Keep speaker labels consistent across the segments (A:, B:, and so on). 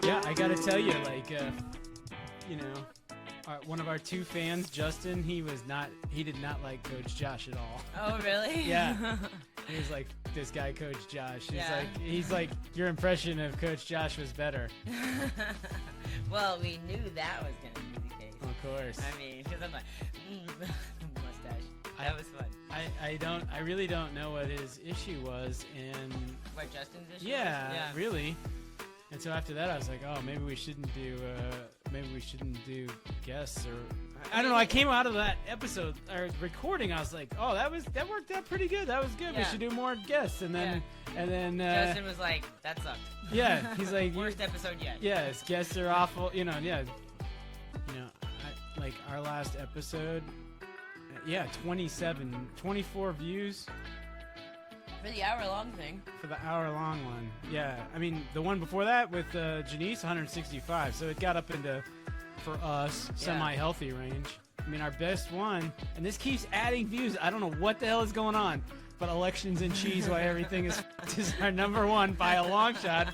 A: Yeah, I gotta tell you, like, you know, one of our two fans, Justin, he did not like Coach Josh at all.
B: Oh, really?
A: Yeah. He was like, this guy, Coach Josh. He's like, your impression of Coach Josh was better.
B: Well, we knew that was going to be the case.
A: Of course.
B: I mean, because I'm like, mustache. That was fun.
A: I really don't know what his issue was, and
B: What, Justin's issue?
A: yeah,
B: Yeah.
A: really. And so after that, I was like, oh, maybe we shouldn't do guests, or I don't know. I came out of that episode or recording. I was like, oh, that worked out pretty good. That was good. We
B: Yeah.
A: should do more guests. And then
B: Justin was like, that sucked.
A: yeah, he's like,
B: Worst episode yet.
A: yeah, his guests are awful. Like our last episode, 24 views.
B: For the hour-long thing.
A: For the hour-long one. Yeah, I mean, the one before that with Janice, 165. So it got up into, for us, semi-healthy range. I mean, our best one, and this keeps adding views. I don't know what the hell is going on, but elections and cheese, why everything is our number one by a long shot.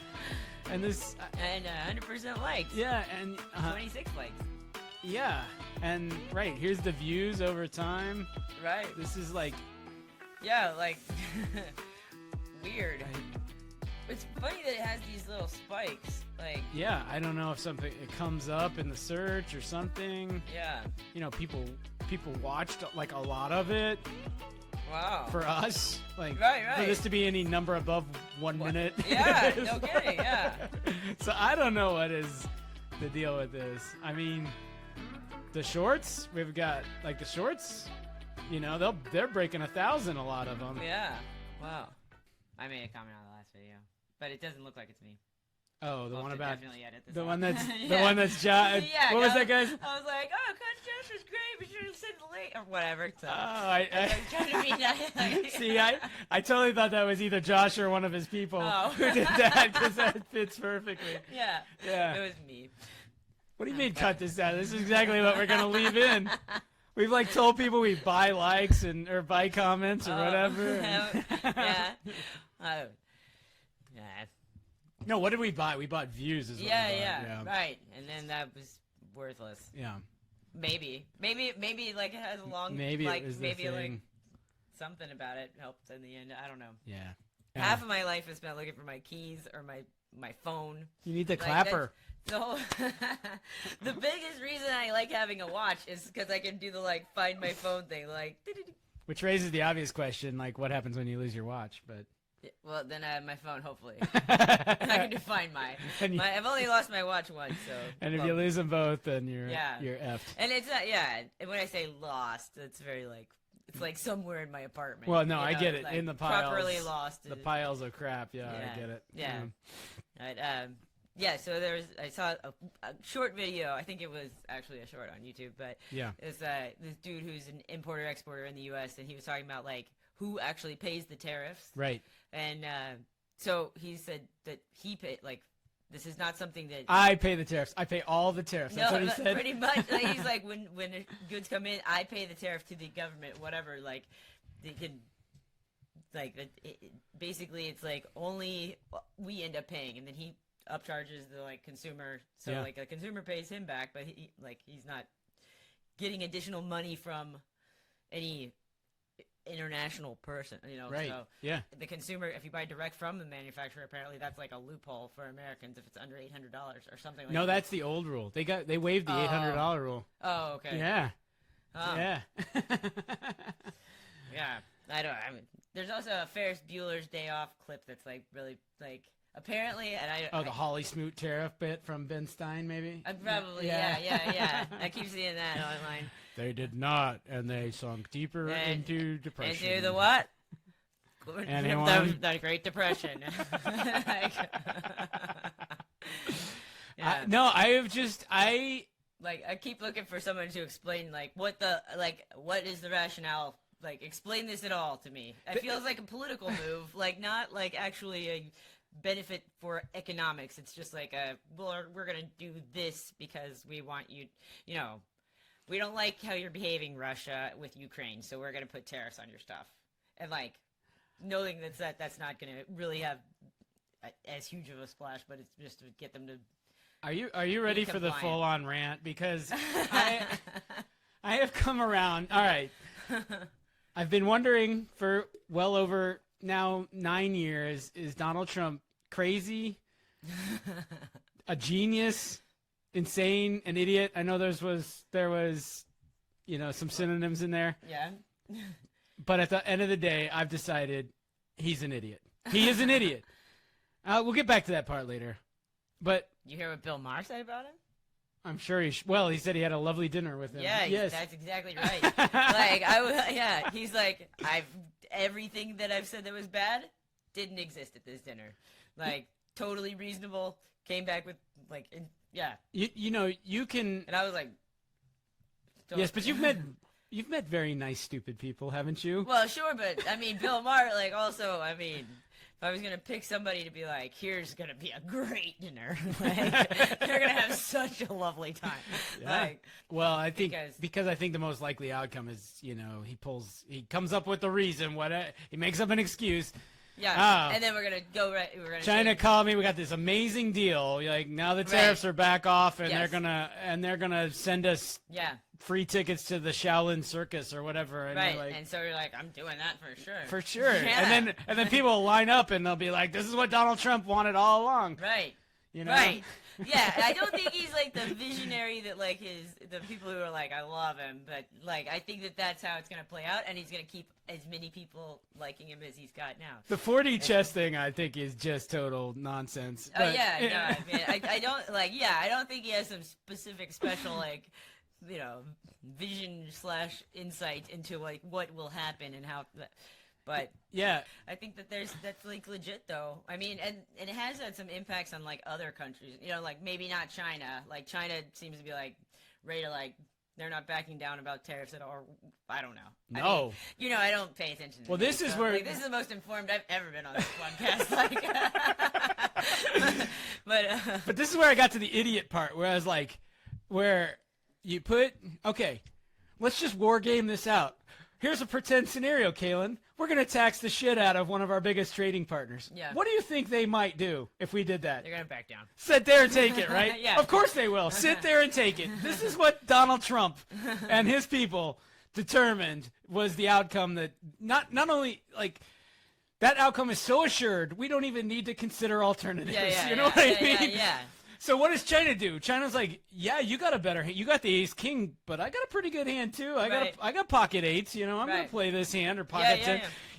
A: And this...
B: And 100% likes.
A: yeah, and...
B: 26 likes.
A: yeah, and right, here's the views over time.
B: Right.
A: This is like...
B: Yeah, like... weird. It's funny that it has these little spikes. Like...
A: Yeah, I don't know if it comes up in the search or something.
B: Yeah.
A: You know, people watched like a lot of it.
B: Wow.
A: For us, like,
B: Right.
A: for this to be any number above 1 minute.
B: Yeah, no kidding, yeah.
A: So I don't know what is the deal with this. I mean, the shorts, we've got, like, the shorts, you know, they're breaking 1,000, a lot of them.
B: Yeah. Wow. I made a comment on the last video, but it doesn't look like it's me.
A: Oh, the
B: We'll
A: one
B: have to
A: about
B: definitely edit this
A: the
B: out.
A: one that's
B: Yeah.
A: the one that's Josh.
B: Yeah,
A: what was
B: no,
A: that, guys?
B: I was like, oh, Coach Josh was great, but you should have said late or whatever. So.
A: Oh,
B: I was trying to be nice.
A: See, I totally thought that was either Josh or one of his people who did that, because that fits perfectly.
B: Yeah.
A: Yeah.
B: It was me.
A: What do you mean cut this out? This is exactly what we're gonna leave in. We've like told people we buy likes or buy comments or whatever.
B: Yeah. Yeah.
A: No, what did we buy? We bought views. Is what we bought.
B: Yeah. Right. And then that was worthless.
A: Yeah.
B: Maybe like it has a long
A: Maybe
B: like
A: it was the
B: maybe
A: thing.
B: like something about it helped in the end. I don't know.
A: Yeah.
B: Half of my life is spent looking for my keys or my phone.
A: You need the
B: Like,
A: clapper.
B: So the biggest reason I like having a watch is because I can do the like find my phone thing, like.
A: Which raises the obvious question, like, what happens when you lose your watch? But
B: Well, then I have my phone, hopefully. I can do find I've only lost my watch once, so.
A: and if you lose them both, then you're effed.
B: And it's not, and when I say lost, it's very like, it's like somewhere in my apartment.
A: Well, no,
B: you
A: I
B: know,
A: get it.
B: like
A: In the piles.
B: Properly lost.
A: The piles of crap. Yeah, I get it.
B: Yeah. So I saw a short video. I think it was actually a short on YouTube, but
A: Yeah.
B: it's this dude who's an importer-exporter in the U.S., and he was talking about like who actually pays the tariffs.
A: Right.
B: And so he said that he paid, like, this is not something that...
A: I pay the tariffs. I pay all the tariffs. That's what he said.
B: Pretty much. Like, he's like, when goods come in, I pay the tariff to the government, whatever. Like, they can... Like, basically, it's like only we end up paying, and then he upcharges the, like, consumer. So, like, the consumer pays him back, but he's not getting additional money from any... international person, you know.
A: Right.
B: So
A: yeah.
B: the consumer, if you buy direct from the manufacturer, apparently that's like a loophole for Americans if it's under $800 or something like that.
A: No, that's the old rule. They waived the $800 rule.
B: Oh, okay.
A: Yeah. Yeah.
B: Yeah. I mean, there's also a Ferris Bueller's Day Off clip that's like really like apparently, and
A: the Holly Smoot tariff bit from Ben Stein, maybe.
B: Probably. Yeah. I keep seeing that online.
A: They did not, and they sunk deeper into depression.
B: Into the what?
A: Anyone?
B: The Great Depression.
A: No, I
B: keep looking for someone to explain what is the rationale. Like, explain this at all to me. It feels like a political move, like not like actually a benefit for economics. It's just like we're gonna do this because we want you, you know. We don't like how you're behaving, Russia, with Ukraine, so we're going to put tariffs on your stuff. And, like, knowing that's not going to really have as huge of a splash, but it's just to get them to
A: Are you ready for the
B: compliant.
A: full-on rant? Because I have come around. All right. I've been wondering for well over now 9 years, is Donald Trump crazy, a genius, insane, an idiot? I know there was some synonyms in there.
B: Yeah.
A: But at the end of the day, I've decided he's an idiot. He is an idiot. We'll get back to that part later. But
B: You hear what Bill Maher said about him?
A: I'm sure he said he had a lovely dinner with him.
B: Yeah,
A: yes.
B: that's exactly right. He's like, everything that I've said that was bad didn't exist at this dinner. Like, totally reasonable. Came back with
A: You can.
B: And I was like,
A: Yes, but you've met very nice stupid people, haven't you?
B: Well, sure, but I mean, Bill Maher, like, also, I mean, if I was gonna pick somebody to be like, here's gonna be a great dinner, like, you're gonna have such a lovely time.
A: Yeah.
B: Like,
A: well, I think
B: because
A: I think the most likely outcome is he comes up with a reason, he makes up an excuse.
B: yeah, and then we're gonna go right. We're gonna
A: China called me. We got this amazing deal. Like now the tariffs are back off, and
B: Yes.
A: they're gonna send us
B: Yeah.
A: free tickets to the Shaolin Circus or whatever. And
B: Right,
A: they're like,
B: and so you're like, I'm doing that for sure.
A: for sure.
B: Yeah.
A: And then people will line up and they'll be like, this is what Donald Trump wanted all along.
B: Right.
A: You know?
B: Right. Yeah, I don't think he's like the visionary that like the people who are like, I love him, but like I think that's how it's gonna play out, and he's gonna keep as many people liking him as he's got now.
A: The 4D chess thing, I think, is just total nonsense.
B: Oh yeah, no, I mean, I don't like. Yeah, I don't think he has some specific special like, vision / insight into like what will happen and how. But
A: yeah,
B: I think that's like legit though. I mean, and it has had some impacts on like other countries. Like maybe not China. Like China seems to be like ready to like they're not backing down about tariffs at all. I don't know.
A: No.
B: I mean, I don't pay attention to
A: Well, this is where
B: this is the most informed I've ever been on this podcast. Like,
A: but this is where I got to the idiot part, where I was like, where you put let's just war game this out. Here's a pretend scenario, Kalyn. We're going to tax the shit out of one of our biggest trading partners.
B: Yeah.
A: What do you think they might do if we did that?
B: they're gonna back down.
A: Sit there and take it, right?
B: Yeah.
A: Of course they will. Sit there and take it. This is what Donald Trump and his people determined was the outcome that not only like that outcome is so assured, we don't even need to consider alternatives.
B: Yeah,
A: you know what I mean?
B: Yeah.
A: So what does China do? China's like, yeah, you got a better hand. You got the ace king, but I got a pretty good hand too. I got pocket eights. I'm gonna play this hand or pocket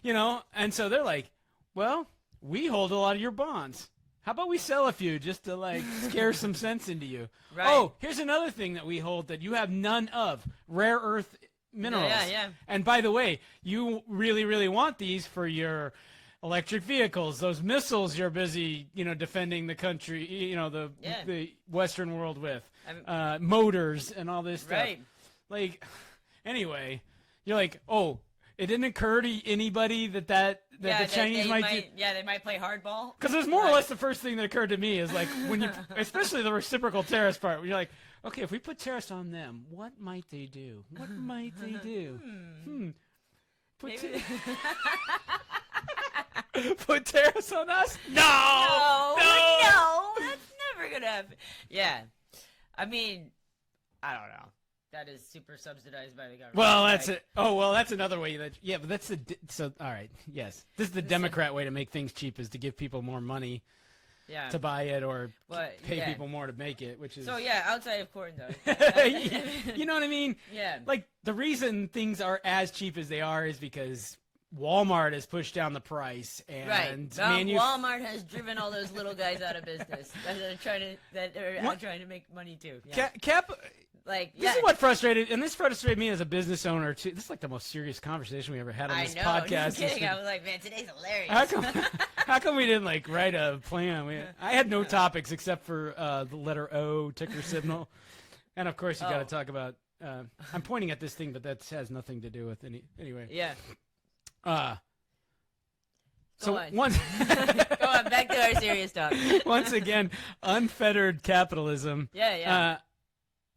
A: 10. And so they're like, well, we hold a lot of your bonds. How about we sell a few just to like scare some sense into you?
B: Right.
A: Oh, here's another thing that we hold that you have none of: rare earth minerals.
B: Yeah.
A: And by the way, you really, really want these for your electric vehicles, those missiles you're busy, defending the country, the Western world with, motors and all this stuff.
B: Right.
A: Like, anyway, you're like, oh, it didn't occur to anybody that the Chinese might do.
B: Yeah, they might play hardball.
A: Because it was more or less the first thing that occurred to me is like when you, especially the reciprocal tariffs part, where you're like, okay, if we put tariffs on them, what might they do? What might they do? Put tariffs on us? No,
B: that's never gonna happen. Yeah, I mean, I don't know. That is super subsidized by the government.
A: Well, that's it. Oh, well, that's another way that. Yeah, but that's so. All right, yes, this is the Democrat way to make things cheap, is to give people more money.
B: Yeah.
A: To buy it or pay
B: yeah.
A: people more to make it, which is.
B: So yeah, outside of court though.
A: You know what I mean?
B: Yeah.
A: Like the reason things are as cheap as they are is because Walmart has pushed down the price, and
B: Walmart has driven all those little guys out of business that are trying to make money too. Yeah.
A: This is what frustrated me as a business owner too. This is like the most serious conversation we ever had on this podcast.
B: No kidding. I was like, man, today's hilarious.
A: How come we didn't like write a plan? I had no topics except for the letter O, ticker signal, and of course you got to talk about. I'm pointing at this thing, but that has nothing to do with anyway.
B: Yeah.
A: So
B: Go on.
A: once
B: Go on, back to our serious talk.
A: Once again, unfettered capitalism.
B: Yeah.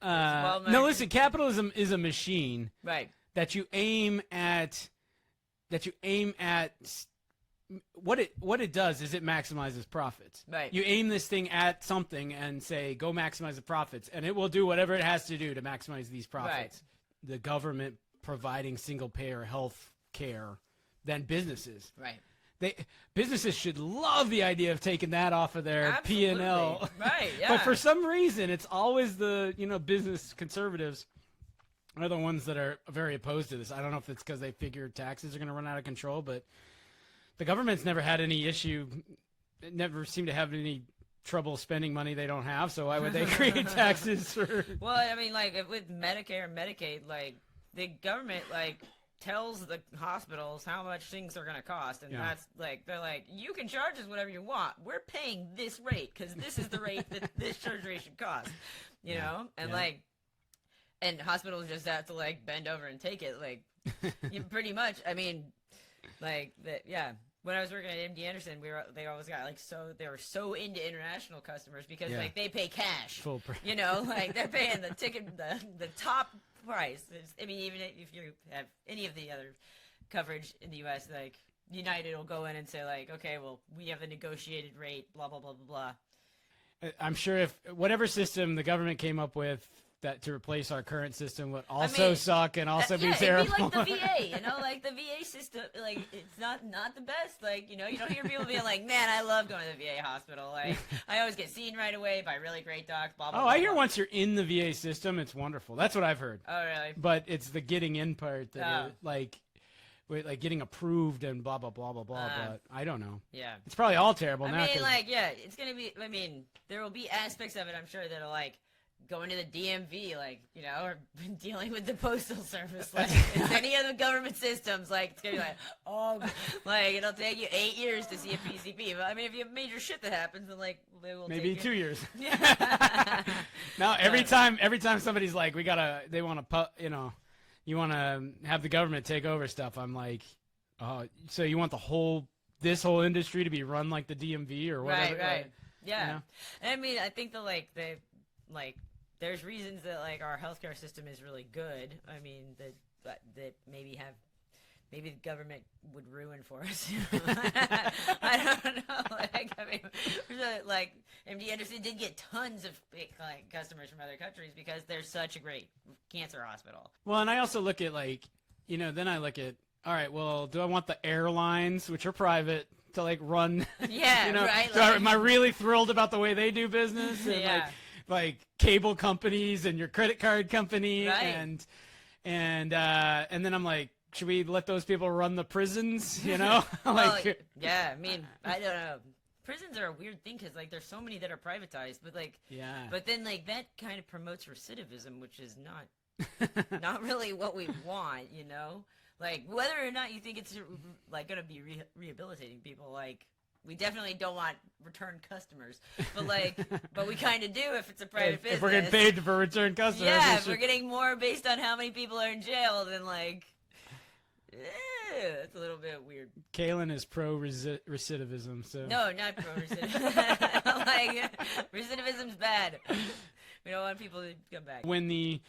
A: No, listen, capitalism is a machine
B: Right.
A: that you aim at what it does is it maximizes profits.
B: Right.
A: You aim this thing at something and say, go maximize the profits, and it will do whatever it has to do to maximize these profits. Right. The government providing single-payer health care than businesses.
B: Right.
A: Businesses should love the idea of taking that off of their P&L.
B: Right, yeah.
A: But for some reason, it's always the, business conservatives are the ones that are very opposed to this. I don't know if it's because they figure taxes are going to run out of control, but the government's never had any issue, never seem to have any trouble spending money they don't have, so why would they create taxes for...
B: Well, I mean, like, with Medicare and Medicaid, like, the government, like, tells the hospitals how much things are going to cost, and that's, like, they're like, you can charge us whatever you want. We're paying this rate, because this is the rate that this surgery should cost, you know? And, like, and hospitals just have to, like, bend over and take it, like, pretty much. I mean, like, when I was working at MD Anderson, they always got they were so into international customers because like they pay cash,
A: full price.
B: Like they're paying the ticket, the top price. I mean, even if you have any of the other coverage in the U.S., like United will go in and say like, okay, well we have a negotiated rate, blah blah blah blah blah.
A: I'm sure if whatever system the government came up with that to replace our current system would also suck and also be terrible.
B: It'd be like the VA, like the VA system, like it's not the best. Like, you don't hear people being like, man, I love going to the VA hospital. Like, I always get seen right away by really great docs, blah, blah, blah.
A: I hear once you're in the VA system, it's wonderful. That's what I've heard.
B: Oh, really?
A: But it's the getting in part that like getting approved and blah, blah, blah, blah, blah, but I don't know. Yeah. It's probably all terrible now.
B: I mean, like, it's going to be, there will be aspects of it, I'm sure, that'll, like, going to the DMV, like, or dealing with the postal service, like, it's any of the government systems, like, it's gonna be like, like, it'll take you 8 years to see a PCP. But, I mean, if you have major shit that happens, then, like, they will
A: maybe
B: take
A: 2 years. Now, every time somebody's like, they want to, you want to have the government take over stuff, I'm like, oh, so you want this whole industry to be run like the DMV or whatever?
B: Right. Yeah. And I mean, I think that, there's reasons that like our healthcare system is really good. I mean that maybe the government would ruin for us. I don't know. Like MD Anderson did get tons of customers from other countries because they're such a great cancer hospital.
A: Well, and I also look at then I look at, all right, well, do I want the airlines, which are private, to like run?
B: Yeah, right.
A: Am I really thrilled about the way they do business? And, like cable companies and your credit card company, and then I'm like, should we let those people run the prisons? I
B: mean, I don't know. Prisons are a weird thing because like there's so many that are privatized, but then like that kind of promotes recidivism, which is not really what we want, Like whether or not you think it's like going to be rehabilitating people, like. We definitely don't want return customers, but we kind of do if it's a private business.
A: If we're getting paid for return customers.
B: Yeah, if we're getting more based on how many people are in jail, then it's a little bit weird.
A: Kalyn is pro recidivism, so.
B: No, not pro recidivism. Recidivism's bad. We don't want people to come back.
A: When you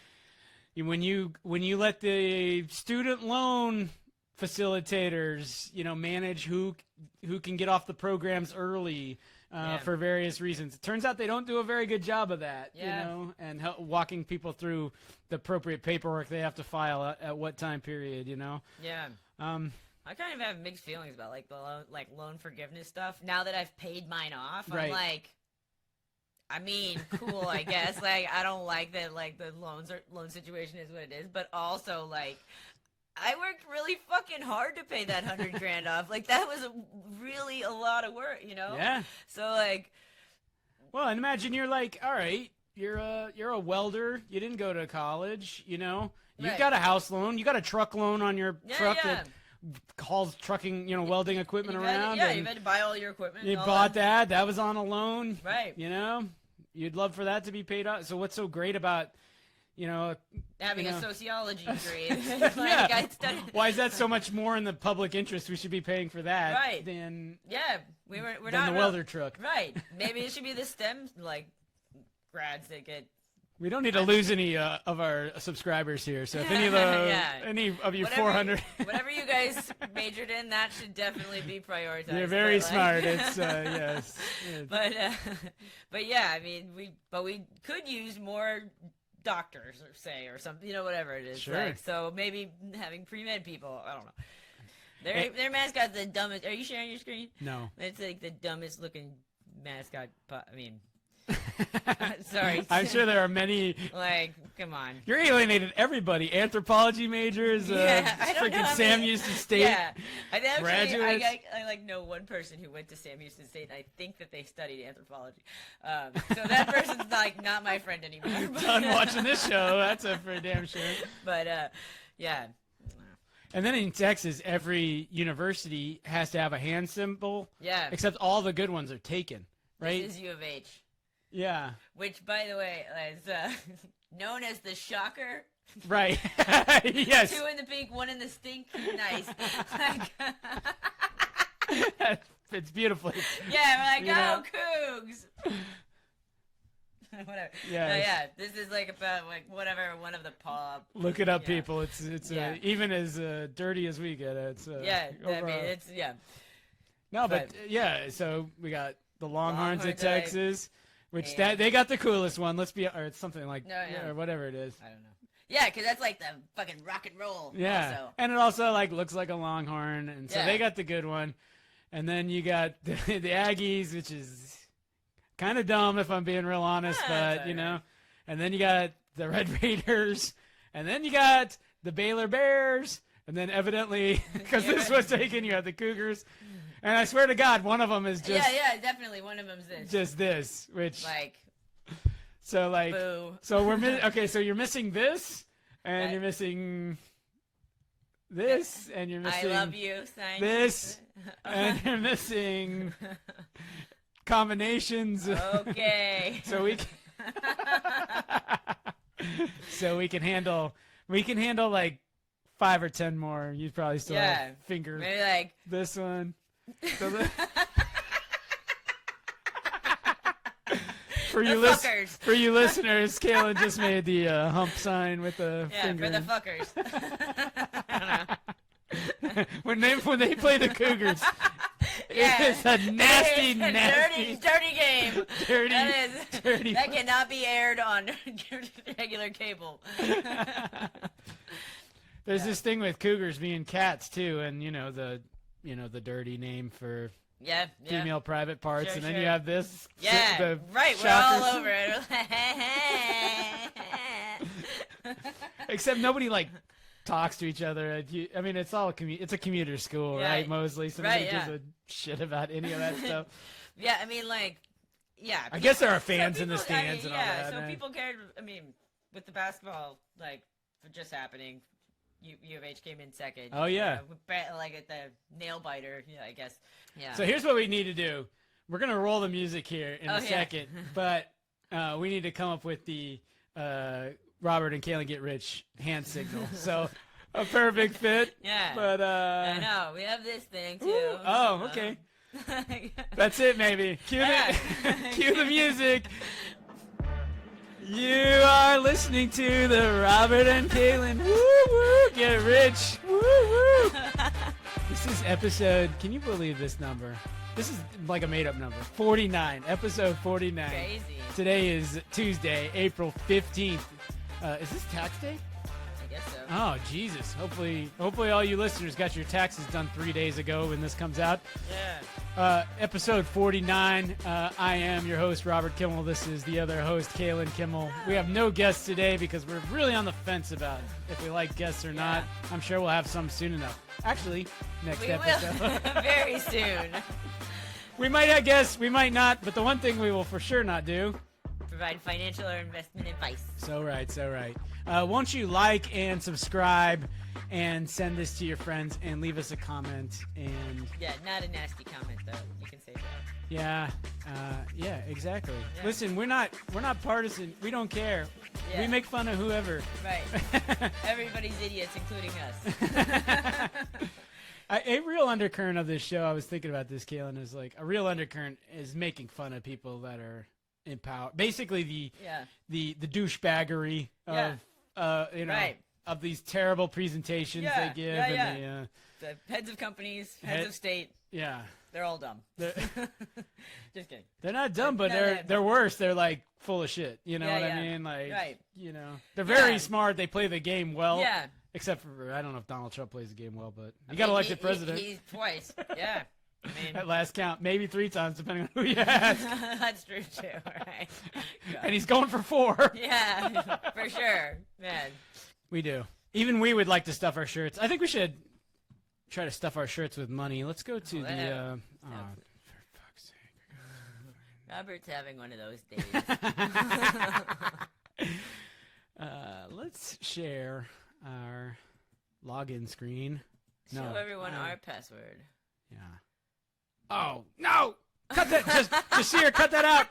A: let the student loan facilitators, manage who can get off the programs early for various reasons. It turns out they don't do a very good job of that, and walking people through the appropriate paperwork they have to file at what time period,
B: Yeah. I kind of have mixed feelings about the loan forgiveness stuff. Now that I've paid mine off, I'm like, I mean, cool, I guess. I don't like that. The loan situation is what it is, but also I worked really fucking hard to pay that $100,000 off. That was really a lot of work,
A: Yeah.
B: So
A: well, and imagine you're all right, you're a welder. You didn't go to college, You've got a house loan. You got a truck loan on your truck that hauls trucking, welding equipment around.
B: You've had to buy all your equipment.
A: You bought that. That was on a loan.
B: Right.
A: You'd love for that to be paid off. So what's so great about
B: having a sociology degree?
A: Why is that so much more in the public interest? We should be paying for that than
B: we're
A: than
B: not
A: the welder truck.
B: Right. Maybe it should be the STEM grads that get
A: We don't need to lose any of our subscribers here. So if any of any of you 400,
B: whatever you guys majored in, that should definitely be prioritized.
A: You're very smart. It's yes.
B: But yeah, I mean, we could use more doctors or something, whatever it is.
A: Sure.
B: Like, so maybe having pre-med people. I don't know. Their mascot's the dumbest. Are you sharing your screen?
A: No.
B: It's like the dumbest looking mascot. I mean. Sorry.
A: I'm sure there are many.
B: Like, come on.
A: You're alienated everybody. Anthropology majors.
B: I don't know.
A: Sam Houston State.
B: Yeah.
A: Graduates.
B: I know one person who went to Sam Houston State, and I think that they studied anthropology. So that person's not my friend anymore.
A: Done watching this show. That's for damn sure.
B: But yeah.
A: And then in Texas, every university has to have a hand symbol.
B: Yeah.
A: Except all the good ones are taken. Right.
B: This is U of H.
A: Yeah.
B: Which, by the way, is known as the shocker.
A: Right. Yes.
B: 2 in the pink, 1 in the stink. Nice.
A: It's beautiful.
B: Yeah, we're like, Cougs. Whatever.
A: Yeah.
B: This is about whatever one of the pop.
A: Look it up, people. It's even as dirty as we get. It's
B: I mean it's
A: No, but So we got the Longhorns of Texas. Which they got the coolest one. Or it's something like or whatever it is.
B: I don't know. Yeah, because that's like the fucking rock and roll.
A: Yeah,
B: also.
A: And it also looks like a longhorn, and so they got the good one. And then you got the Aggies, which is kind of dumb if I'm being real honest, but And then you got the Red Raiders, and then you got the Baylor Bears, and then evidently because this was taken, you had the Cougars. And I swear to God, one of them is just
B: definitely one of them's this.
A: Just this, which
B: boo.
A: So we're okay. So you're missing this, and you're missing this, and you're missing
B: I love you. Sign
A: this, and you're missing combinations.
B: Okay.
A: So we can handle like 5 or 10 more. You probably still have finger.
B: Maybe
A: this one. So for you listeners, Kalyn just made the hump sign with the finger.
B: Yeah, for the fuckers. I don't know.
A: when they play the Cougars, it's a nasty,
B: dirty game.
A: Dirty.
B: That cannot be aired on regular cable.
A: There's this thing with Cougars being cats too, and the dirty name for female private parts,
B: sure,
A: and then you have this.
B: Yeah, right. We're all over it.
A: Except nobody talks to each other. I mean, it's all it's a commuter school, right, Mosley? So nobody gives a shit about any of that stuff.
B: Yeah, I mean,
A: I guess there are fans in the stands and all that.
B: So people cared. I mean, with the basketball, for just happening. U of H came in second.
A: Oh, yeah.
B: At the nail biter, I guess. Yeah.
A: So here's what we need to do. We're going to roll the music here in a second, but we need to come up with the Robert and Kalyn Get Rich hand signal. So a perfect fit.
B: Yeah.
A: But
B: I know. We have this thing, too.
A: Ooh, oh, okay. That's it, maybe. Cue the music. You are listening to the Robert and Kalyn Get Rich. Woo. This is episode, can you believe this number? This is like a made-up number. 49, episode 49.
B: Crazy.
A: Today is Tuesday, April 15th. Is this tax day?
B: I guess so.
A: Oh, Jesus. Hopefully all you listeners got your taxes done 3 days ago when this comes out.
B: Yeah.
A: Episode 49. I am your host, Robert Kimmel. This is the other host, Kalyn Kimmel. We have no guests today because we're really on the fence about if we like guests or not. I'm sure we'll have some soon enough. Actually, next episode.
B: Will. Very soon.
A: We might have guests, we might not, but the one thing we will for sure not do:
B: provide financial or investment advice.
A: So right. Won't you like and subscribe and send this to your friends and leave us a comment? And
B: not a nasty comment though. You can say that.
A: Yeah, exactly.
B: Yeah.
A: Listen, we're not partisan. We don't care.
B: Yeah.
A: We make fun of whoever.
B: Right. Everybody's idiots, including us.
A: A real undercurrent of this show, I was thinking about this, Kalyn, is a real undercurrent is making fun of people that are empower. Basically,
B: Yeah.
A: the douchebaggery of
B: Right.
A: of these terrible presentations
B: Yeah,
A: they give.
B: yeah,
A: And
B: The heads of companies, heads of state,
A: yeah.
B: they're all dumb.
A: They're,
B: Just kidding.
A: they're not dumb, but
B: No,
A: they're worse. They're like full of shit. You know
B: Yeah,
A: what
B: yeah.
A: I mean? Like,
B: Right.
A: they're very
B: Yeah.
A: smart. They play the game well.
B: Yeah.
A: Except for, I don't know if Donald Trump plays the game well, but he
B: I
A: got
B: mean,
A: elected president
B: He's twice. Yeah. I mean,
A: at last count. Maybe 3 times, depending on who you ask.
B: that's true too. Right.
A: And he's going for 4.
B: Yeah, for sure, man.
A: We do. Even we would like to stuff our shirts. I think we should try to stuff our shirts with money. Let's go to
B: yeah.
A: for fuck's sake.
B: Robert's having one of those days.
A: Let's share our login screen.
B: Show everyone our password.
A: Yeah. Oh, no! Cut that! Just here, cut that out!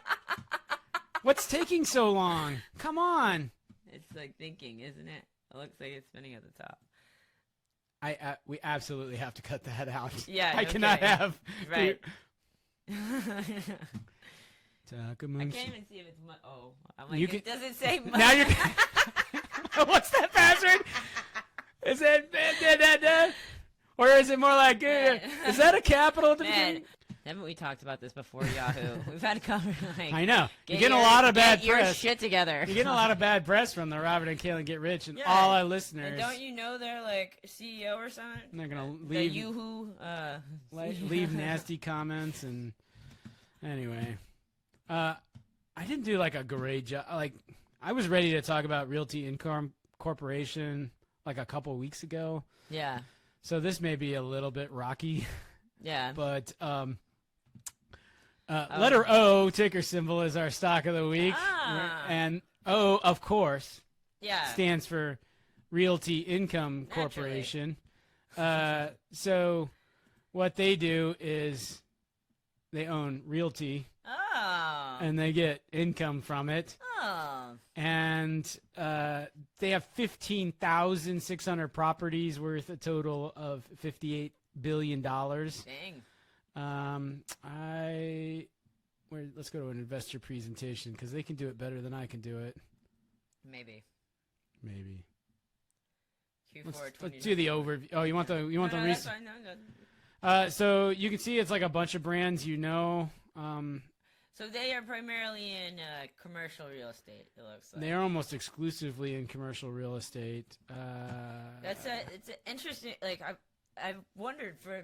A: What's taking so long? Come on!
B: It's like thinking, isn't it? It looks like it's spinning at the top.
A: We absolutely have to cut that out.
B: Yeah,
A: I
B: no
A: cannot
B: kidding.
A: have.
B: Right.
A: I
B: I can't even see if it's oh, I'm like,
A: You
B: it
A: can-
B: doesn't say much.
A: Now you're. What's that password? Is it or is it more like? Is that a capital at the
B: Man,
A: beginning?
B: haven't we talked about this before, Yahoo? We've had a conversation. Like,
A: I know. You're
B: get
A: getting a lot of bad
B: get your
A: press.
B: shit together.
A: You're getting a lot of bad press from the Robert and Kalyn Get Rich and
B: Yeah.
A: all our
B: And
A: listeners.
B: don't you know they're like CEO or something?
A: They're gonna
B: The
A: leave
B: Yoo-hoo.
A: leave nasty comments and anyway. I didn't do like a great job. Like I was ready to talk about Realty Income Corporation like a couple weeks ago.
B: Yeah,
A: So this may be a little bit rocky,
B: yeah.
A: but letter O, ticker symbol, is our stock of the week.
B: Ah.
A: And O, of course,
B: Yeah.
A: stands for Realty Income
B: Naturally.
A: Corporation. So what they do is they own Realty
B: Oh.
A: and they get income from it.
B: Oh.
A: And they have 15,600 properties worth a total of $58 billion.
B: Dang.
A: Let's go to an investor presentation because they can do it better than I can do it.
B: Maybe.
A: Maybe.
B: Q4
A: Let's do the overview. Oh, you want the
B: No,
A: the
B: that's fine. No, no.
A: So you can see it's like a bunch of brands
B: So they are primarily in commercial real estate. It looks like.
A: They are almost exclusively in commercial real estate.
B: It's interesting. Like I've wondered for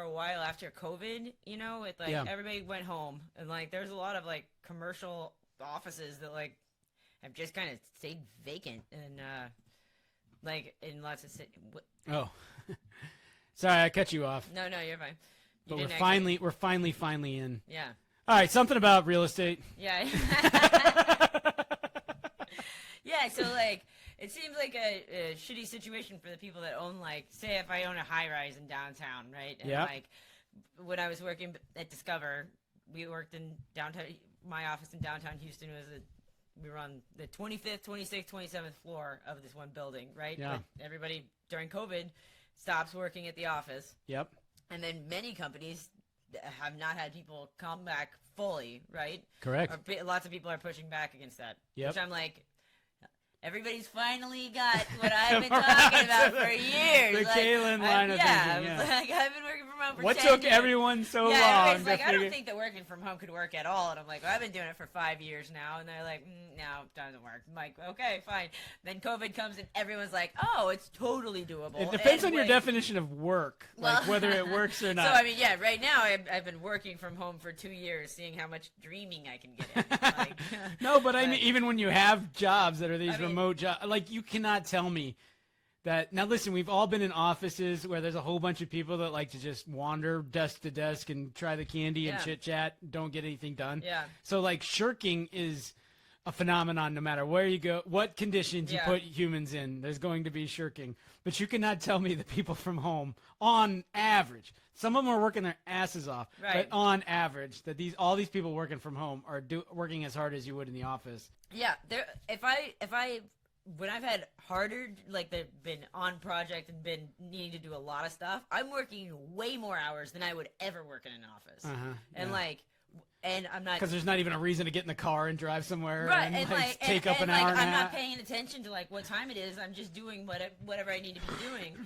B: a while after COVID, with
A: Yeah.
B: everybody went home and there's a lot of commercial offices that have just kind of stayed vacant and in lots of cities.
A: Oh, sorry, I cut you off.
B: No, you're fine.
A: But
B: didn't
A: we're finally in.
B: Yeah.
A: All right, something about real estate.
B: Yeah. Yeah, so it seems like a shitty situation for the people that own say if I own a high rise in downtown, right? And
A: Yeah.
B: when I was working at Discover, we worked in downtown. My office in downtown Houston we were on the 25th, 26th, 27th floor of this one building, right?
A: Yeah.
B: But everybody during COVID stops working at the office.
A: Yep.
B: And then many companies have not had people come back fully, right?
A: Correct.
B: Lots of people are pushing back against that.
A: Yep.
B: Which I'm like, everybody's finally got what I've been talking about for years.
A: The Kalyn line of thinking, yeah.
B: I've been working from home for
A: What
B: 10
A: took
B: years.
A: everyone so long?
B: Everybody's
A: to
B: like, I
A: figure-
B: don't think that working from home could work at all. And I'm like, well, I've been doing it for 5 years now. And they're like, no, it doesn't work. I'm like, okay, fine. Then COVID comes and everyone's like, oh, it's totally doable.
A: It depends
B: And
A: on your definition of work, like whether it works or not.
B: So, I mean, yeah, right now I've been working from home for 2 years, seeing how much dreaming I can get in.
A: No, but I mean, even when you have jobs that are these
B: I mean-
A: remote jobs, you cannot tell me that. Now, listen, we've all been in offices where there's a whole bunch of people that like to just wander desk to desk and try the candy and
B: Yeah.
A: chit chat, don't get anything done.
B: Yeah.
A: So, shirking is a phenomenon no matter where you go, what conditions you
B: Yeah.
A: put humans in, there's going to be shirking. But you cannot tell me that people from home, on average, some of them are working their asses off,
B: Right.
A: but on average, that all these people working from home are working as hard as you would in the office.
B: Yeah, when I've had harder, they've been on project and been needing to do a lot of stuff, I'm working way more hours than I would ever work in an office.
A: Uh-huh,
B: And
A: yeah.
B: and I'm not
A: Because there's not even a reason to get in the car and drive somewhere
B: right,
A: and,
B: and
A: like, take up an
B: like,
A: hour and a
B: I'm
A: half.
B: not paying attention to like what time it is. I'm just doing whatever I need to be doing.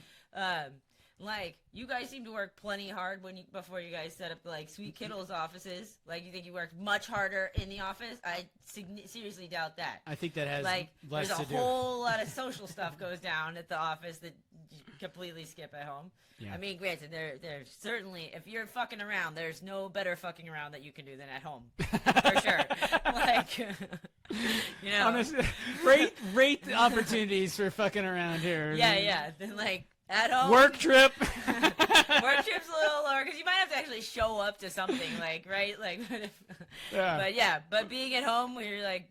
B: Like you guys seem to work plenty hard before you guys set up like Sweet Kittle's offices. Like you think you worked much harder in the office? I seriously doubt that.
A: I think that has
B: Like
A: less
B: there's
A: to
B: a
A: do.
B: whole lot of social stuff goes down at the office that you completely skip at home.
A: Yeah.
B: I mean, granted, there's certainly if you're fucking around, there's no better fucking around that you can do than at home, for sure. Like, you know,
A: Honestly, rate the opportunities for fucking around here.
B: yeah. Then like at home,
A: Work trip.
B: work trip's a little lower because you might have to actually show up to something, like right, like.
A: Yeah.
B: But being at home where you're like,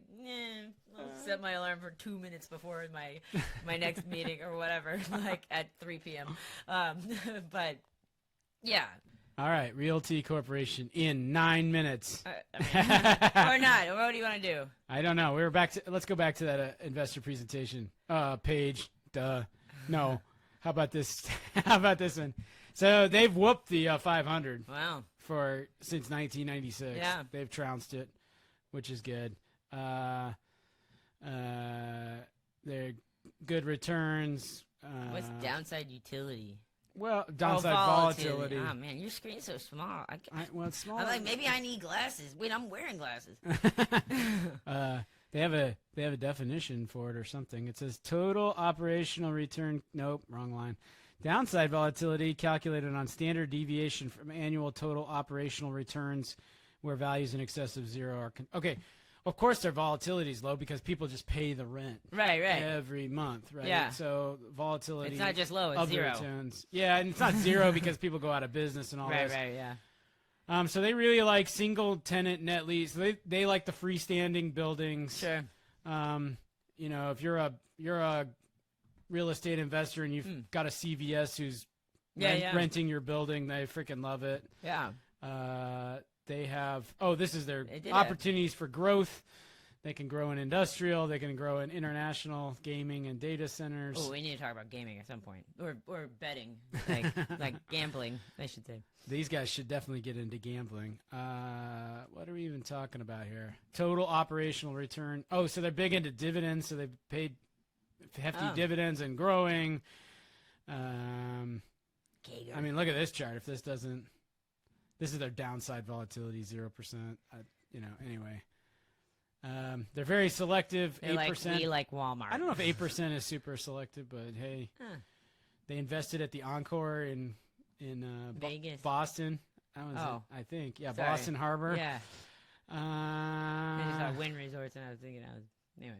B: I'll set my alarm for 2 minutes before my next meeting or whatever, like at 3 p.m. But yeah.
A: All right, Realty Corporation in 9 minutes.
B: Or not. What do you want to do?
A: I don't know. Let's go back to that investor presentation page. Duh. No. How about this? How about this one? So they've whooped the 500.
B: Wow.
A: Since 1996.
B: Yeah.
A: They've trounced it, which is good. They're good returns.
B: What's downside utility?
A: Well, downside volatility.
B: Oh man, your screen's so small.
A: Well, it's small.
B: I'm like, maybe I need glasses. Wait, I'm wearing glasses.
A: They have a definition for it or something. It says total operational return. Nope, wrong line. Downside volatility calculated on standard deviation from annual total operational returns, where values in excess of zero are. Okay, of course their volatility is low because people just pay the rent
B: Right.
A: every month, right?
B: Yeah.
A: So volatility.
B: It's not just low; it's
A: of the
B: zero.
A: returns. Yeah, and it's not zero because people go out of business and all
B: Right.
A: this.
B: Right. Yeah.
A: So they really like single tenant net lease. They like the freestanding buildings.
B: Sure.
A: You know, if you're a real estate investor and you've got a CVS who's renting your building, they freaking love it.
B: Yeah.
A: They have this is their
B: They did
A: opportunities for growth. They can grow in industrial. They can grow in international gaming and data centers.
B: Oh, we need to talk about gaming at some point, or betting, like gambling, I should say.
A: These guys should definitely get into gambling. What are we even talking about here? Total operational return. Oh, so they're big into dividends. So they paid hefty dividends and growing. I mean, look at this chart. If this doesn't, this is their downside volatility, 0%. Anyway. They're very selective.
B: They're
A: 8%.
B: Like we like Walmart.
A: I don't know if 8% is super selective, but hey, they invested at the Encore in
B: Vegas,
A: Boston. That was it, I think. Yeah,
B: Sorry.
A: Boston Harbor.
B: Yeah. I just saw Wynn Resorts, and I was thinking, anyway.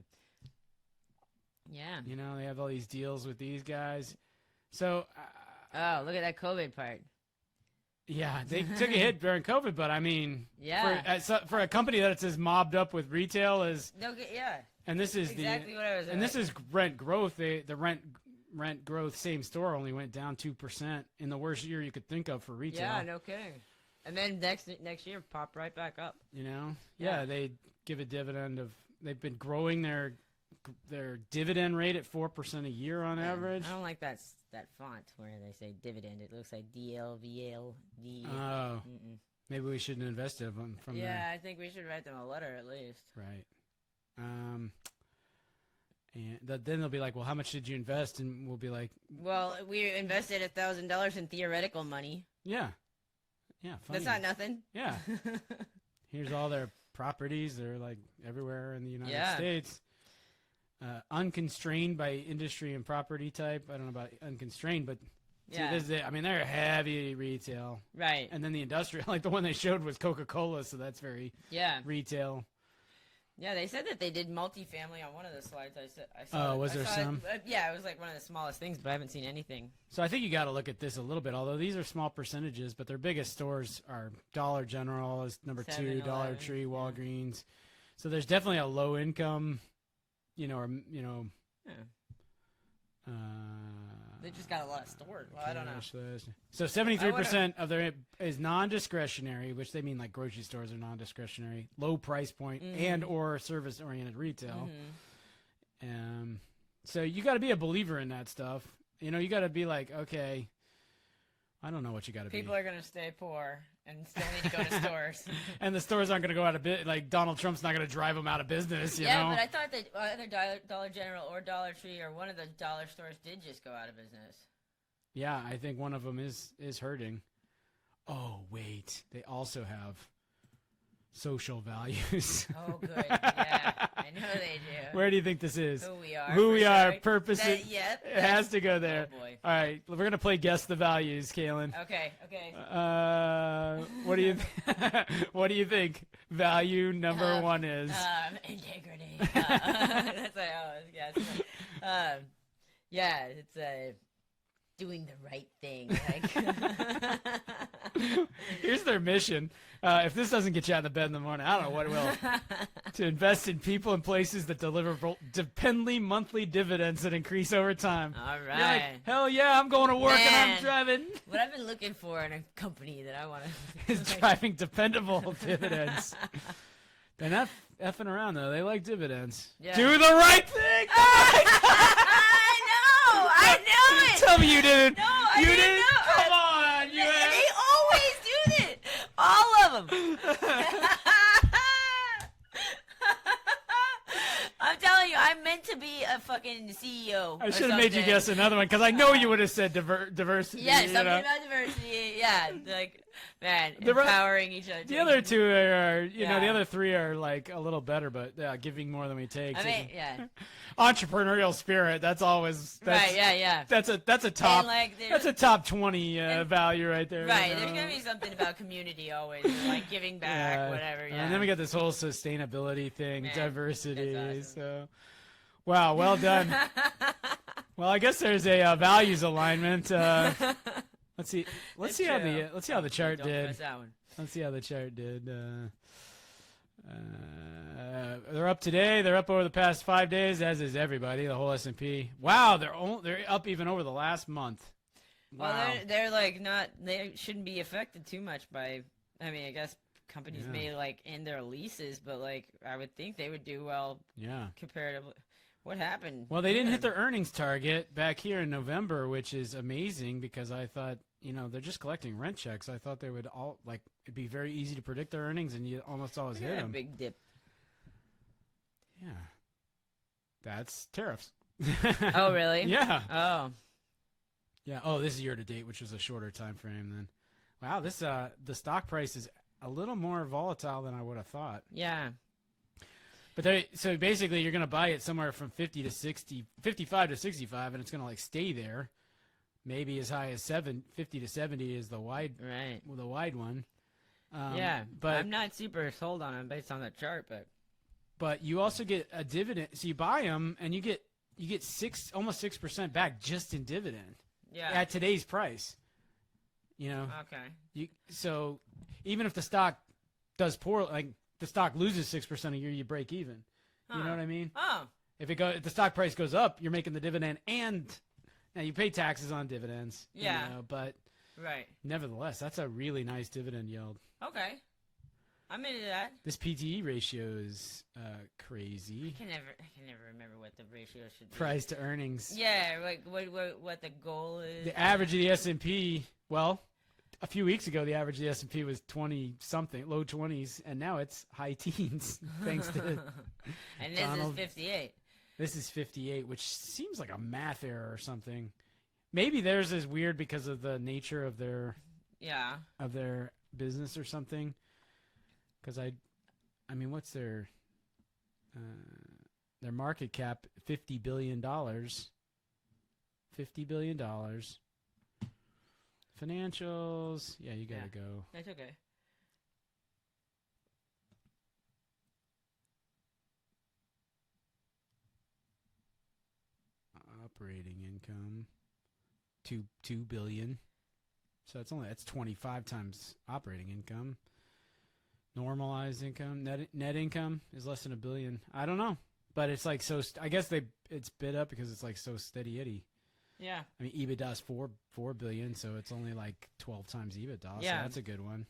B: Yeah.
A: You know, they have all these deals with these guys. So.
B: Oh, look at that COVID part.
A: Yeah, they took a hit during COVID, but I mean,
B: yeah,
A: for a company that's as mobbed up with retail as
B: yeah,
A: and this is
B: exactly what I was.
A: And this is rent growth. The rent growth same store only went down 2% in the worst year you could think of for retail.
B: Yeah, no kidding. And then next year pop right back up.
A: You know, yeah, they give a dividend of. They've been growing their dividend rate at 4% a year on average.
B: I don't like that font where they say dividend. It looks like DLVLD.
A: Oh, maybe we shouldn't invest in them from there.
B: Yeah, I think we should write them a letter at least.
A: Right. And then they'll be like, well, how much did you invest? And we'll be like,
B: well, we invested $1,000 in theoretical money.
A: Yeah. Yeah. Funny.
B: That's not nothing.
A: Yeah. Here's all their properties. They're like everywhere in the United States. Unconstrained by industry and property type. I don't know about unconstrained, but see, I mean, they're heavy retail.
B: Right.
A: And then the industrial, like the one they showed was Coca-Cola, so that's very retail.
B: Yeah, they said that they did multifamily on one of the slides. I saw.
A: Oh, was there some?
B: Yeah, it was like one of the smallest things, but I haven't seen anything.
A: So I think you got to look at this a little bit. Although these are small percentages, but their biggest stores are Dollar General is number 2, Dollar Tree, Walgreens. So there's definitely a low income, they
B: just got a lot of stores. Well, I don't know.
A: So 73% of their is non-discretionary, which they mean like grocery stores are non-discretionary, low price point and or service-oriented retail. So you got to be a believer in that stuff. You know, you got to be like, okay, I don't know what you got to be.
B: People are going to stay poor, and still need to go to stores.
A: And the stores aren't going to go out of business. Like, Donald Trump's not going to drive them out of business, you know?
B: Yeah, but I thought that either Dollar General or Dollar Tree or one of the dollar stores did just go out of business.
A: Yeah, I think one of them is hurting. Oh, wait. They also have social values.
B: Oh, good. Yeah, I know they do.
A: Where do you think this is?
B: Who we are.
A: Who we are,
B: sure.
A: purposes.
B: Yep.
A: It has to go there.
B: Oh, boy.
A: All right, we're going to play Guess the Values, Kalyn.
B: Okay.
A: What do you what do you think value number one is?
B: Integrity. That's what I always guess. Yeah, it's doing the right thing. Like.
A: Here's their mission. If this doesn't get you out of bed in the morning, I don't know what will. To invest in people and places that deliver dependably monthly dividends that increase over time.
B: All right.
A: You're like, hell yeah, I'm going to work and I'm
B: Man.
A: driving.
B: What I've been looking for in a company that I want to
A: Is driving dependable dividends. They're not effing around, though. They like dividends.
B: Yeah.
A: Do the right thing!
B: I know it!
A: Tell me you didn't.
B: No, I
A: you
B: didn't know.
A: Come on. You
B: They always do this. All of them. I'm telling you, I'm meant to be a fucking CEO.
A: I should have made you guess another one because I know you would have said diversity.
B: Yeah,
A: you
B: something
A: know?
B: about diversity. Yeah, like, man,
A: The re-
B: empowering each other.
A: The other two are, the
B: Yeah.
A: other three are like a little better, but giving more than we take.
B: I mean, yeah.
A: Entrepreneurial spirit. That's always
B: Right, yeah.
A: That's a top.
B: And, like,
A: that's a top 20 value right there.
B: Right,
A: you know?
B: there's gonna be something about community always, like giving back, whatever. Yeah.
A: And then we got this whole sustainability thing,
B: Man,
A: diversity.
B: that's awesome.
A: So, wow, well done. Well, I guess there's a values alignment. Let's see. Let's see how the chart
B: Don't
A: did.
B: miss that one.
A: Let's see how the chart did. They're up today. They're up over the past 5 days, as is everybody. The whole S&P. Wow, they're up even over the last month. Wow.
B: Well, they're like not. They shouldn't be affected too much by. I mean, I guess companies may like end their leases, but like I would think they would do well.
A: Yeah.
B: Comparatively, what happened?
A: Well, they didn't hit their earnings target back here in November, which is amazing because I thought, they're just collecting rent checks. I thought they would all it'd be very easy to predict their earnings, and you almost always hit
B: a
A: them.
B: big dip.
A: Yeah. That's tariffs.
B: Oh, really?
A: Yeah.
B: Oh.
A: Yeah. Oh, this is year to date, which was a shorter time frame then. Wow, this the stock price is a little more volatile than I would have thought.
B: Yeah.
A: But so basically, you're gonna buy it somewhere from 55 to 65, and it's gonna stay there. Maybe as high as 50 to 70 is the wide one.
B: Yeah,
A: but
B: I'm not super sold on them based on the chart,
A: but you also get a dividend. So you buy them, and you get almost 6% back just in dividend.
B: Yeah.
A: At today's price.
B: Okay.
A: So even if the stock does poor, the stock loses 6% a year, you break even. You know what I mean?
B: Oh.
A: If the stock price goes up, you're making the dividend, and now you pay taxes on dividends.
B: Yeah.
A: But
B: Right.
A: nevertheless, that's a really nice dividend yield.
B: Okay. I'm into that.
A: This PTE ratio is crazy.
B: I can never remember what the ratio should be.
A: Price to earnings.
B: Yeah, like what the goal is.
A: The average of the S&P, well, a few weeks ago, the average of the S&P was 20-something, low 20s, and now it's high teens, thanks to
B: And this
A: Donald.
B: is 58.
A: This is 58, which seems like a math error or something. Maybe theirs is weird because of the nature of their business or something. Because I mean, what's their market cap? $50 billion. $50 billion. Financials. Yeah, you gotta go.
B: That's okay.
A: Operating income. $2 billion. So that's 25 times operating income. Normalized income, net income is less than $1 billion. I don't know, but it's I guess it's bid up because it's so steady Eddie.
B: Yeah.
A: I mean, EBITDA is $4 billion, so it's only 12 times EBITDA.
B: Yeah.
A: So that's a good one.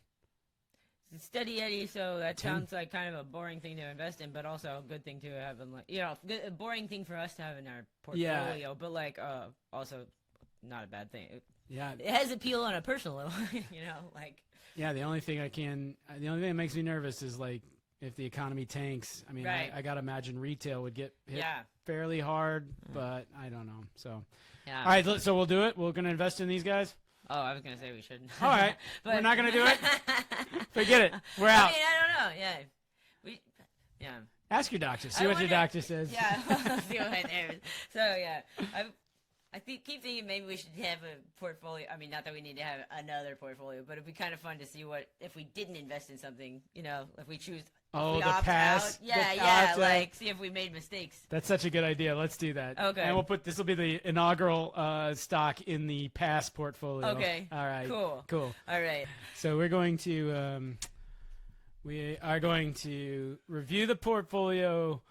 B: It's steady Eddie, so that sounds like kind of a boring thing to invest in, but also a good thing to have in a boring thing for us to have in our portfolio, but also not a bad thing.
A: Yeah.
B: It has appeal on a personal level, you know, like.
A: Yeah, the only thing that makes me nervous is like if the economy tanks. I mean,
B: Right.
A: I gotta imagine retail would get hit
B: Yeah.
A: fairly hard, but I don't know. So,
B: Yeah.
A: all right, so we'll do it. We're gonna invest in these guys.
B: Oh, I was gonna say we shouldn't.
A: All right,
B: but
A: we're not gonna do it. Forget it. We're out.
B: I mean, I don't know. Yeah. Yeah.
A: Ask your doctor. See
B: I
A: what your
B: wonder-
A: doctor says.
B: Yeah. See what my therapist. So yeah, keep thinking maybe we should have a portfolio. I mean, not that we need to have another portfolio, but it'd be kind of fun to see what if we didn't invest in something. You know, if we choose.
A: Oh,
B: we
A: the
B: opt
A: pass.
B: Out. Yeah,
A: the
B: yeah.
A: opt-out.
B: Like see if we made mistakes.
A: That's such a good idea. Let's do that.
B: Okay.
A: And we'll put this will be the inaugural stock in the pass portfolio.
B: Okay.
A: All right.
B: Cool. All right.
A: So we're going to review the portfolio,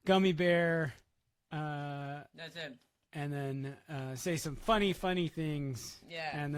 A: Gummy Bear,
B: That's it.
A: and then say some funny things.
B: Yeah.
A: And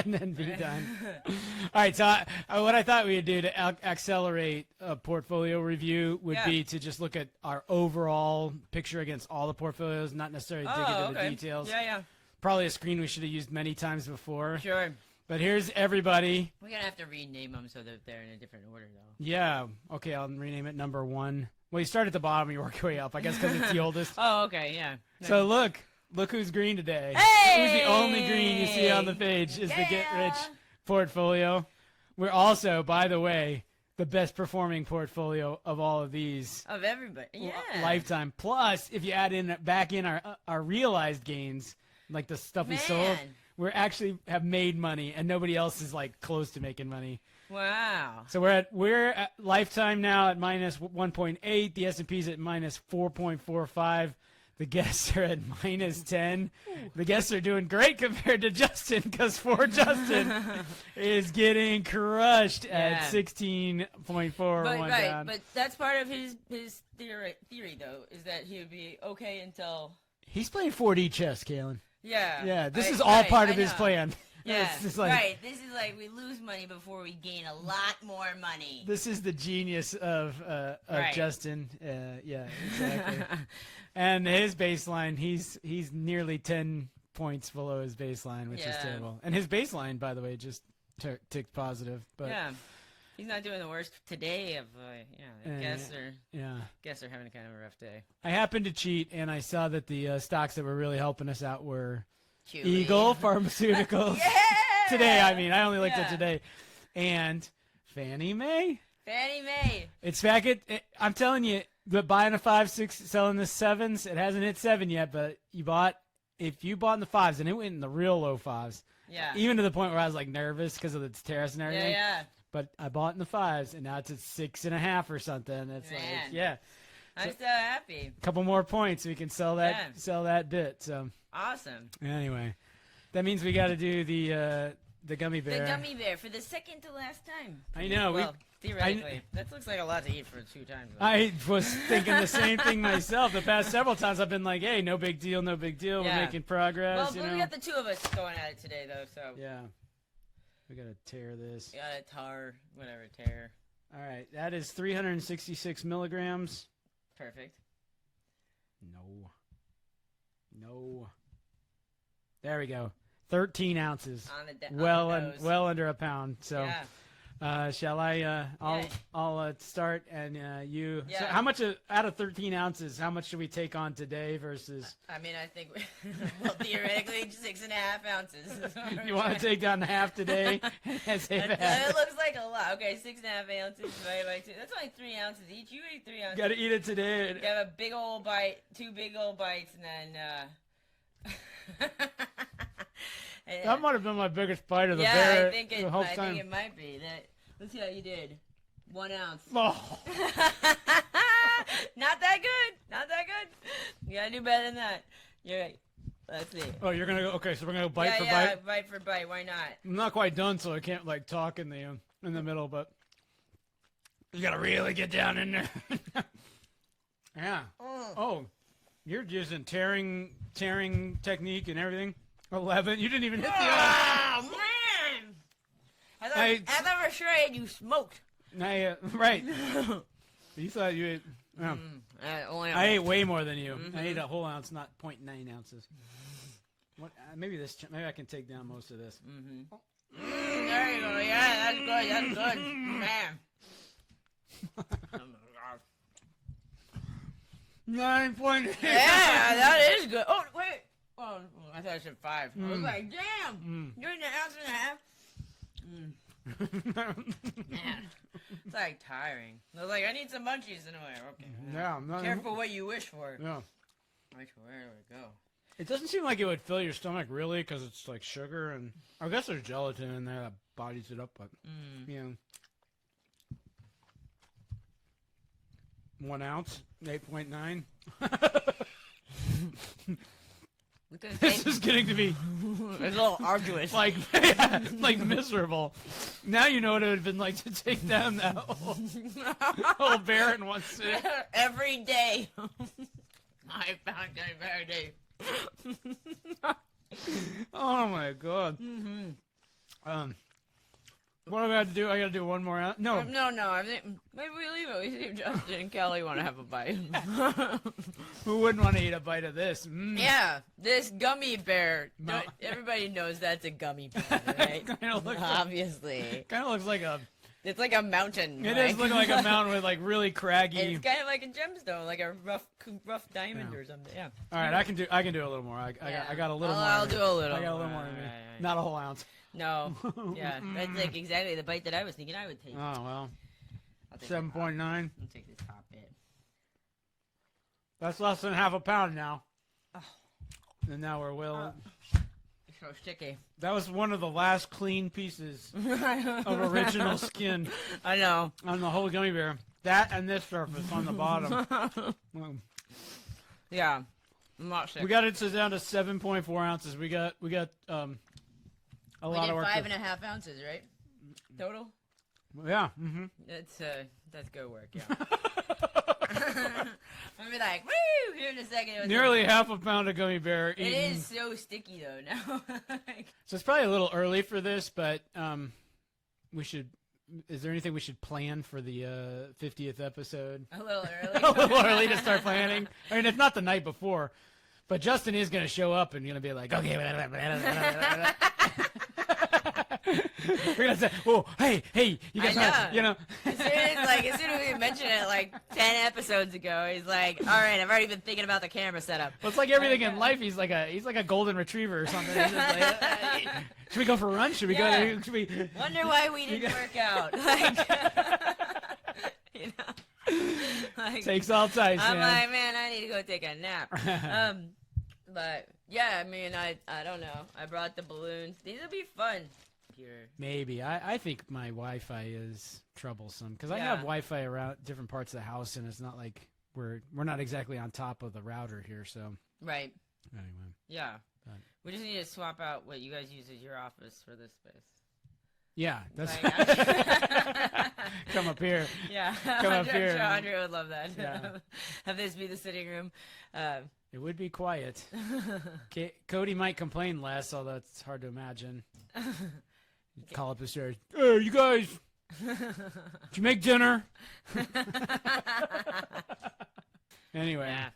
A: then be done. All right. So what I thought we would do to accelerate a portfolio review would be to just look at our overall picture against all the portfolios, not necessarily dig into the details.
B: Yeah.
A: Probably a screen we should have used many times before.
B: Sure.
A: But here's everybody.
B: We're gonna have to rename them so that they're in a different order, though.
A: Yeah. Okay, I'll rename it number 1. Well, you start at the bottom, you work your way up. I guess because it's the oldest.
B: Oh, okay, yeah.
A: So look who's green today.
B: Hey!
A: Who's the only green you see on the page is the Get Rich portfolio. We're also, by the way, the best performing portfolio of all of these.
B: Of everybody, yeah.
A: Lifetime. Plus, if you add in back in our realized gains, like the stuff we sold, we actually have made money, and nobody else is like close to making money.
B: Wow.
A: So we're at lifetime now at minus 1.8. The S&P's at minus 4.45. The guests are at minus 10. The guests are doing great compared to Justin because poor Justin is getting crushed at 16.4.
B: Right, but that's part of his theory though, is that he would be okay until
A: he's playing 4D chess, Kalyn.
B: Yeah.
A: Yeah, this is all part of his plan.
B: Yeah,
A: this is like,
B: right. This is like we lose money before we gain a lot more money.
A: This is the genius of
B: Right.
A: Justin. Yeah, exactly. And his baseline, he's nearly 10 points below his baseline, which is terrible. And his baseline, by the way, just ticked positive. But
B: yeah, he's not doing the worst today. Guests are having kind of a rough day.
A: I happened to cheat, and I saw that the stocks that were really helping us out were
B: Chewy.
A: Eagle Pharmaceuticals.
B: Yeah!
A: Today, I only looked at today. And Fannie Mae. It's back at, I'm telling you, but buying a 5, 6, selling the 7s, it hasn't hit 7 yet, but if you bought in the 5s, and it went in the real low 5s.
B: Yeah.
A: Even to the point where I was like nervous because of the tariffs and everything.
B: Yeah.
A: But I bought in the 5s, and now it's at 6.5 or something. It's
B: Man. I'm so happy.
A: A couple more points, we can sell that bit. So
B: awesome.
A: anyway, that means we got to do the gummy bear.
B: The gummy bear for the second to last time.
A: I know.
B: Well, theoretically, that looks like a lot to eat for 2 times. Though.
A: I was thinking the same thing myself. The past several times I've been like, hey, no big deal.
B: Yeah.
A: We're making progress.
B: Well, we got the 2 of us going at it today, though. So
A: yeah, we got to tear this.
B: We got to tear.
A: All right, that is 366 milligrams.
B: Perfect.
A: No. There we go. 13 ounces.
B: On the
A: well under a pound. So, shall I?
B: Yeah.
A: I'll start, and you.
B: Yeah.
A: So how much out of 13 ounces? How much should we take on today versus?
B: I mean, I think theoretically 6.5 ounces.
A: You want to take down half today?
B: It looks like a lot. Okay, 6.5 ounces divided by 2. That's only 3 ounces each. You ate 3 ounces.
A: Got to eat it today.
B: You have a big old bite, 2 big old bites, and then.
A: That might have been my biggest bite of the
B: yeah,
A: bear.
B: I think it might be. Let's see how you did. 1 ounce.
A: Oh.
B: Not that good. You gotta do better than that. You're right. Let's see.
A: Oh, you're gonna go. Okay, so we're gonna go bite for bite.
B: Yeah, bite for bite. Why not?
A: I'm not quite done, so I can't like talk in the middle. But you gotta really get down in there. Yeah. Oh, you're using tearing technique and everything. 11. You didn't even hit the.
B: Oh man! I thought for sure I had you smoked.
A: Right. You thought you ate. I ate way more than you. I ate a whole ounce, not 0.9 ounces. What? Maybe this. Maybe I can take down most of this.
B: There you go. Yeah, that's good. That's good. Man. Oh my god.
A: 9.8.
B: Yeah, that is good. Oh wait. Oh, I thought I said 5. I was like, damn. You're in the house and a half. Man, it's like tiring. I was like, I need some munchies in a way. Okay.
A: Yeah, I'm not
B: Careful what you wish for.
A: Yeah.
B: Where do we go?
A: It doesn't seem like it would fill your stomach really, because it's like sugar, and I guess there's gelatin in there that bodies it up. But you know, 1 ounce, 8.9. This is getting to be
B: It's a little arduous.
A: like miserable. Now you know what it would have been like to take down that whole bear in one sit.
B: Every day. I found it every day.
A: Oh my god. What do I got to do? I got to do one more ounce? No.
B: No. I think maybe we leave it. We see if Justin and Kelly want to have a bite.
A: Who wouldn't want to eat a bite of this?
B: Yeah, this gummy bear. Everybody knows that's a gummy bear, right? Obviously.
A: Kind of looks like a.
B: It's like a mountain.
A: It does look like a mountain with like really craggy.
B: It's kind of like a gemstone, like a rough diamond or something. Yeah.
A: All right, I can do a little more. I got a little more.
B: I'll do a little.
A: I got a little more in me.
B: Right.
A: Not a whole ounce.
B: No. Yeah, that's like exactly the bite that I was thinking I would take.
A: Oh well.
B: 7.9.
A: 7.9.
B: I'll take this top bit.
A: That's less than half a pound now.
B: Oh.
A: And now we're willing.
B: It's so sticky.
A: That was one of the last clean pieces of original skin.
B: I know.
A: On the whole gummy bear. That and this surface on the bottom.
B: Yeah. I'm not sick.
A: We got it down to 7.4 ounces. We got a lot of work.
B: 5.5 ounces, right? Total?
A: Yeah.
B: That's good work, yeah. I'll be like, woo! Here in a second.
A: Nearly half a pound of gummy bear eaten.
B: It is so sticky, though, now.
A: So it's probably a little early for this, but we should... Is there anything we should plan for the 50th episode?
B: A little early.
A: A little early to start planning. I mean, if not the night before. But Justin is going to show up and going to be like, okay. We're going to say, oh, hey, you guys have, you know.
B: As soon as we mentioned it like 10 episodes ago, he's like, all right, I've already been thinking about the camera setup.
A: Well, it's like everything in life. He's like a golden retriever or something. He's just like, should we go for lunch? Should we go? Should we?
B: Wonder why we didn't work out. Like, you know, like,
A: takes all types.
B: I'm like, man, I need to go take a nap. But yeah, I mean, I don't know. I brought the balloons. These will be fun. Peter.
A: Maybe. I think my Wi-Fi is troublesome because I have Wi-Fi around different parts of the house, and it's not like we're not exactly on top of the router here. So
B: right.
A: Anyway.
B: Yeah. But we just need to swap out what you guys use as your office for this space.
A: Yeah, that's
B: like,
A: come up here.
B: Yeah,
A: come up here.
B: I'm sure Andre would love that.
A: Yeah.
B: Have this be the sitting room.
A: It would be quiet. Cody might complain less, although it's hard to imagine. Call up the stairs. Hey, you guys! Did you make dinner? Anyway.
B: Yeah.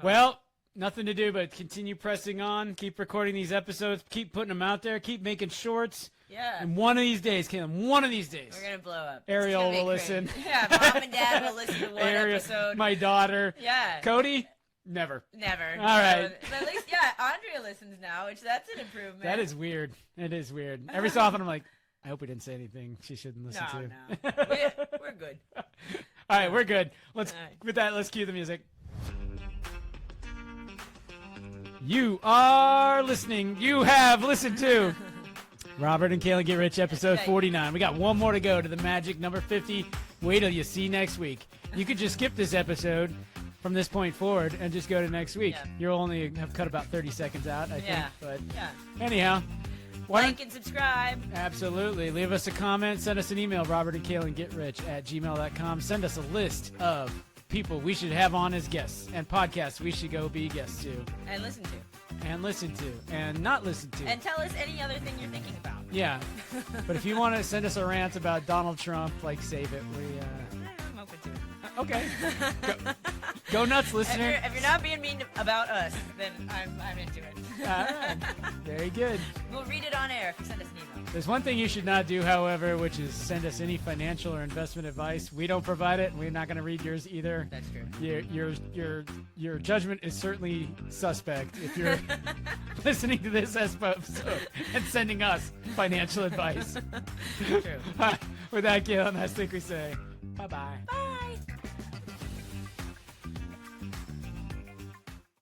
A: Well, nothing to do but continue pressing on, keep recording these episodes, keep putting them out there, keep making shorts.
B: Yeah.
A: And one of these days, Kalyn, one of these days.
B: We're going to blow up.
A: Ariel will listen.
B: Yeah, Mom and Dad will listen to one episode.
A: My daughter.
B: Yeah.
A: Cody? Never.
B: Never.
A: All right.
B: But at least, yeah, Andrea listens now, which that's an improvement.
A: That is weird. It is weird. Every so often I'm like, I hope we didn't say anything she shouldn't listen to.
B: No. We're good.
A: All right, we're good. With that, let's cue the music. You are listening. You have listened to Robert and Kalyn Get Rich, episode 49. We got one more to go to the magic number 50. Wait till you see next week. You could just skip this episode from this point forward and just go to next week. Yeah. You'll only have cut about 30 seconds out, I think. But anyhow.
B: Like and subscribe.
A: Absolutely. Leave us a comment. Send us an email, robertandkalyngetrich@gmail.com. Send us a list of people we should have on as guests and podcasts we should go be guests to.
B: And listen to.
A: And listen to. And not listen to.
B: And tell us any other thing you're thinking about.
A: Yeah. But if you want to send us a rant about Donald Trump, like, save it.
B: I'm open to it.
A: Okay. Go nuts, listener.
B: If you're not being mean about us, then I'm into it.
A: All right. Very good.
B: We'll read it on air if you send us an email.
A: There's one thing you should not do, however, which is send us any financial or investment advice. We don't provide it, and we're not going to read yours either.
B: That's true.
A: Your judgment is certainly suspect if you're listening to this episode and sending us financial advice.
B: True.
A: With that, Kalyn, I think we say bye-bye.
B: Bye.